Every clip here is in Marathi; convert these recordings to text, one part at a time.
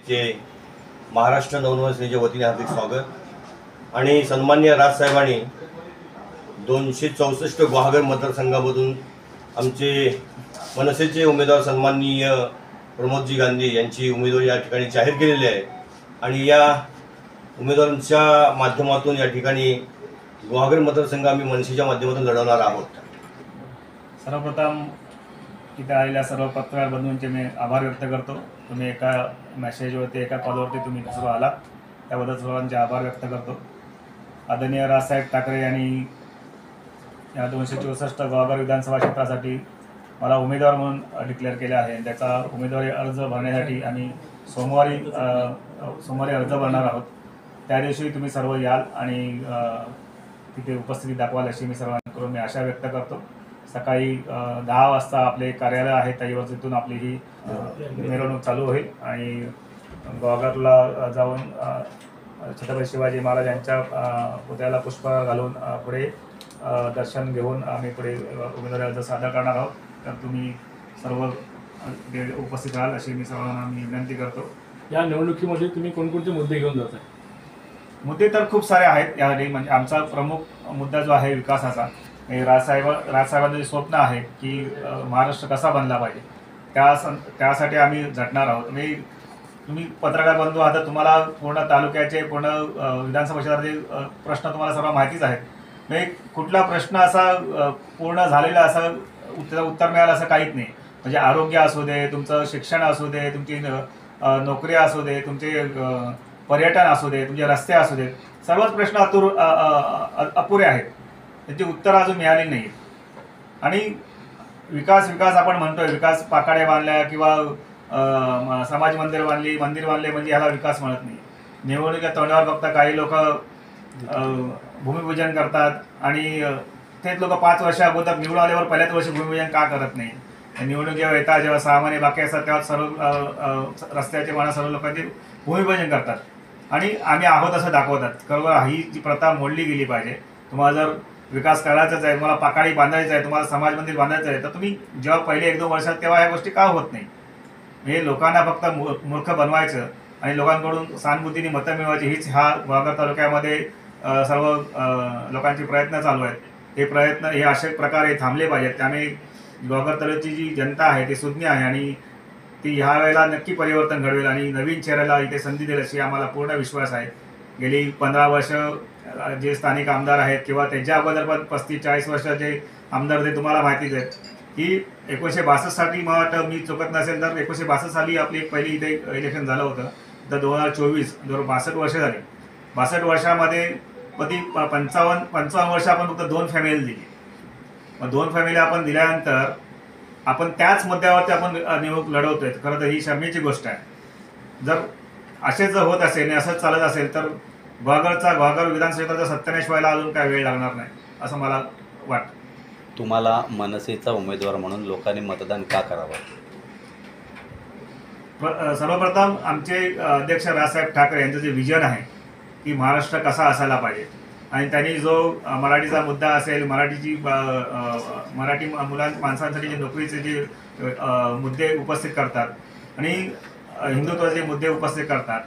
ते महाराष्ट्र नवनिर्माण सेनेच्या वतीने हार्दिक स्वागत। आणि सन्माननीय राजसाहेबांनी 264 गुहागर मतदारसंघामधून आमचे मनसेचे उमेदवार सन्माननीय प्रमोदजी गांधी यांची उमेदवारी या ठिकाणी जाहीर केलेली आहे। आणि या उमेदवारांच्या माध्यमातून या ठिकाणी गुहागर मतदारसंघ आम्ही मनसेच्या माध्यमातून लढवणार आहोत। सर्वप्रथम इथे आलेल्या सर्व पत्रकार बंधूंचे मी आभार व्यक्त करतो। तुम्ही एका मेसेजवरती एका कॉलवरती तुम्ही सर्व आलात, त्याबद्दल सर्वांचे आभार व्यक्त करतो। आदरणीय राजसाहेब ठाकरे यांनी या 264 गुहागर विधानसभा क्षेत्रासाठी मला उमेदवार म्हणून डिक्लेअर केले आहे। त्याचा उमेदवारी अर्ज भरण्यासाठी आम्ही सोमवारी अर्ज भरणार आहोत। त्या दिवशी तुम्ही सर्व याल आणि तिथे उपस्थिती दाखवाल अशी मी सर्वांकडून मी आशा व्यक्त करतो। सकाळी 10 वाजता आपले कार्यालय आहे, त्याच्यावर तिथून आपली ही मिरवणूक चालू होईल आणि गुहागरला जाऊन छत्रपती शिवाजी महाराज यांच्या पुतळ्याला पुष्प घालून पुढे दर्शन घेऊन आम्ही पुढे उमेदवारी अर्ज सादर करणार आहोत। तर तुम्ही सर्व उपस्थित राहाल अशी मी सर्वांना मी विनंती करतो। या निवडणुकीमध्ये तुम्ही कोणकोणते मुद्दे घेऊन जात आहे? मुद्दे तर खूप सारे आहेत यामध्ये। म्हणजे आमचा प्रमुख मुद्दा जो आहे विकासाचा, राजसाहेबांचं जे स्वप्न आहे की महाराष्ट्र कसा बनला पाहिजे, त्यासाठी आम्ही झटणार आहोत। तुम्ही पत्रकार बंधू आहात, तुम्हाला पूर्ण तालुक्याचे पूर्ण विधानसभा क्षेत्राचे प्रश्न तुम्हाला सर्व माहितीच आहेत। म्हणजे कुठला प्रश्न असा पूर्ण झालेला असं उत्तर मिळालं असं काहीच नाही। म्हणजे आरोग्य असू दे, तुमचं शिक्षण असू दे, तुमची नोकरी असू दे, तुमचे पर्यटन असू दे, तुमचे रस्ते असू दे, सर्वच प्रश्न अपुरे आहेत, त्याची उत्तरं अजून मिळाली नाही। आणि विकास आपण म्हणतोय, विकास पाकाड्या बांधल्या किंवा समाज मंदिर बांधले म्हणजे ह्याला विकास म्हणत नाही। निवडणुकीच्या तोंडावर फक्त काही लोक भूमिपूजन करतात आणि तेच लोक 5 वर्षा अगोदर निवडून आल्यावर पहिल्याच वर्षी भूमिपूजन का करत नाही। निवडणुकीवर येतात, जेव्हा 6 महिने बाकी असतात तेव्हा सर्व रस्त्याचे म्हणा सर्व लोकांचे भूमिपूजन करतात आणि आम्ही आहोत असं दाखवतात। खरोखर ही जी प्रथा मोडली गेली पाहिजे। तुम्हाला जर विकास करायचाच आहे, तुम्हाला पाकाळी बांधायचं आहे, तुम्हाला समाज मंदिर बांधायचं आहे, तर तुम्ही जेव्हा पहिले 1-2 वर्षात तेव्हा ह्या गोष्टी का होत नाही? हे लोकांना फक्त मूर्ख बनवायचं आणि लोकांकडून सहानुभूतीने मतं मिळवायची, हीच ह्या गुहागर तालुक्यामध्ये सर्व लोकांचे प्रयत्न चालू आहेत। हे अशा प्रकारे थांबले पाहिजेत। त्यामुळे गुहागर तालुक्याची जी जनता आहे ती सुज्ञ आहे आणि ती ह्या वेळेला नक्की परिवर्तन घडवेल आणि नवीन चेहऱ्याला इथे संधी देईल अशी आम्हाला पूर्ण विश्वास आहे। गेली 15 वर्ष जे स्थानिक आमदार आहेत किंवा त्यांच्या अगोदर पण 35-40 वर्षाचे आमदार ते तुम्हाला माहितीच आहेत की 1962 साली, मला वाटतं मी चुकत नसेल तर 1962 साली आपली पहिली इथे इलेक्शन झालं होतं। तर 2024 62 वर्ष झाली। 62 वर्षामध्ये कधी 55 वर्ष आपण फक्त 2 फॅमिली दिली। मग 2 फॅमिली आपण दिल्यानंतर आपण त्याच मुद्द्यावरती आपण निवडणूक लढवतोय। खरं तर ही शर्मेची गोष्ट आहे। जर असेच जर होत असेल आणि असंच चालत असेल तर गुहागर विधानसभेचा सत्यानाश व्हायला अजून काय वेळ लागणार नाही असं मला वाटतं। तुम्हाला मनसेचा उमेदवार म्हणून लोकांनी मतदान का करावं? सर्वप्रथम आमचे अध्यक्ष राजसाहेब ठाकरे यांचं जे विजन आहे की महाराष्ट्र कसा असायला पाहिजे आणि त्यांनी जो मराठीचा मुद्दा असेल, मराठी माणसांसाठी जे नोकरीचे जे मुद्दे उपस्थित करतात आणि हिंदुत्वाचे मुद्दे उपस्थित करतात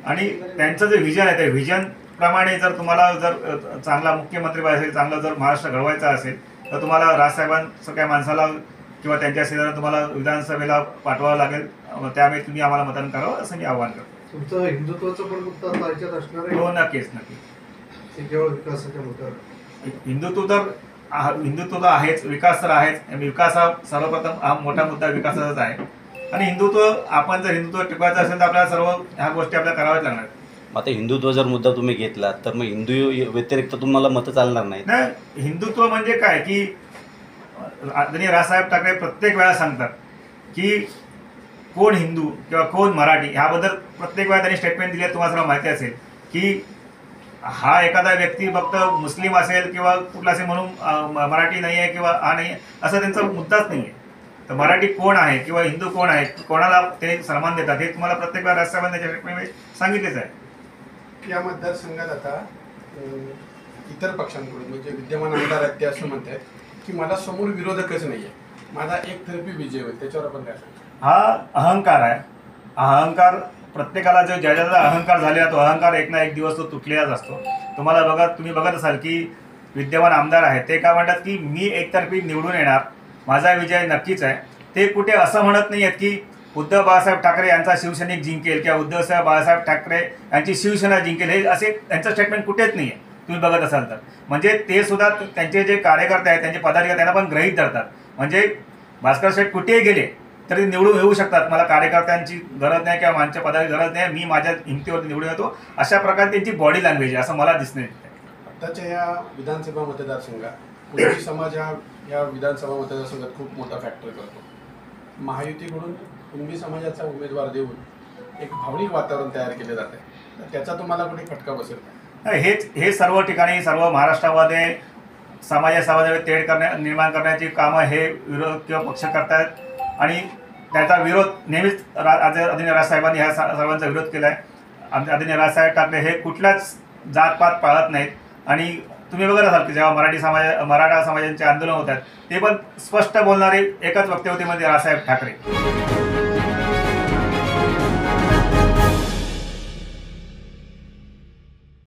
आणि त्यांचं जे विजन आहे त्या विजनप्रमाणे जर तुम्हाला जर चांगला मुख्यमंत्री असेल, चांगला जर महाराष्ट्र घडवायचा असेल तर तुम्हाला राजसाहेबांसारख्या माणसाला किंवा त्यांच्या शेजाऱ्यांना तुम्हाला विधानसभेला पाठवावं लागेल। त्यामुळे तुम्ही आम्हाला मतदान करावं असं मी आवाहन करतो। तुमचं हिंदुत्वाचं पण मुद्दा राज्यात असणार आहे? हो, नक्कीच। केवळ विकासाच्या मुद्द्यावर हिंदुत्व तर आहेच, विकास तर आहेच। विकास हा सर्वप्रथम हा मोठा मुद्दा विकासाचाच आहे आणि आपण जर हिंदुत्व टिकवायचं असेल तर आपल्याला सर्व ह्या गोष्टी आपल्याला कराव्याच लागणार। आता हिंदुत्व जर मुद्दा तुम्ही घेतला तर मग हिंदू व्यतिरिक्त तुम्हाला मतं चालणार नाही ना। हिंदुत्व म्हणजे काय की आदरणीय राजसाहेब ठाकरे प्रत्येक वेळा सांगतात की कोण हिंदू किंवा कोण मराठी ह्याबद्दल प्रत्येक वेळा त्यांनी स्टेटमेंट दिली आहे। तुम्हाला सर्व माहिती असेल की हा एखादा व्यक्ती फक्त मुस्लिम असेल किंवा कुठला असेल म्हणून मराठी नाही आहे किंवा हा नाही असं त्यांचा मुद्दाच नाही आहे। तर मराठी कोण आहे किंवा हिंदू कोण आहे, कोणाला ते सन्मान देतात हे तुम्हाला प्रत्येक वेळा राजसाहेबांनी त्याच्या स्टेटमेंटमध्ये सांगितलेच आहे। या मतदारसंघात आता इतर पक्षांकडून म्हणजे विद्यमान आमदार आहेत ते असं म्हणतात की मला समोर विरोधकच नाही आहे, माझा एकतर्फी विजय होईल, त्याच्यावर आपण काय सांगतो? हा अहंकार आहे। अहंकार प्रत्येकाला जो ज्याचा अहंकार झालेला तो अहंकार एक ना एक दिवस तो तुटलेलाच असतो. तुम्ही बघत असाल की विद्यमान आमदार आहेत ते काय म्हणतात की मी एकतर्फी निवडून येणार, माझा विजय नक्कीच आहे. ते कुठे असं म्हणत नाही आहेत की उद्धव बाळासाहेब ठाकरे यांचा शिवसैनिक जिंकेल किंवा उद्धव बाळासाहेब ठाकरे यांची शिवसेना जिंकेल, हे असे त्यांचं स्टेटमेंट कुठेच नाही आहे. तुम्ही बघत असाल तर म्हणजे ते सुद्धा त्यांचे जे कार्यकर्ते आहेत त्यांचे पदाधिकारी त्यांना पण गृहीत धरतात. म्हणजे भास्कर शेठ कुठेही गेले तरी निवडून येऊ शकतात, मला कार्यकर्त्यांची गरज नाही किंवा माझ्या पदाची गरज नाही, मी माझ्या हिमतीवर निवडून येतो, अशा प्रकारे त्यांची बॉडी लँग्वेज आहे असं मला दिसणे. आत्ताच्या या विधानसभा मतदारसंघात कुणबी समाज या विधानसभा मतदारसंघात खूप मोठा फॅक्टर करतो. महायुतीकडून कुणबी समाजाचा उमेदवार देऊन एक भावनिक वातावरण तयार केले जाते, तर त्याचा तुम्हाला कुठे फटका बसेल का? हे सर्व ठिकाणी सर्व महाराष्ट्रामध्ये समाजामध्ये तेढ निर्माण करण्याची कामं हे विरोध किंवा पक्ष करतायत आणि त्याचा विरोध नेहमीच आदरणीय राजसाहेबांनी ह्या सर्वांचा विरोध केला आहे. आदरणीय राजसाहेब ठाकरे हे कुठल्याच जातपात पाळत नाहीत आणि तुम्ही बघत असाल की जेव्हा मराठा समाजाचे आंदोलन होतात ते पण स्पष्ट बोलणारे एकच वक्ते होते म्हणजे राजसाहेब ठाकरे.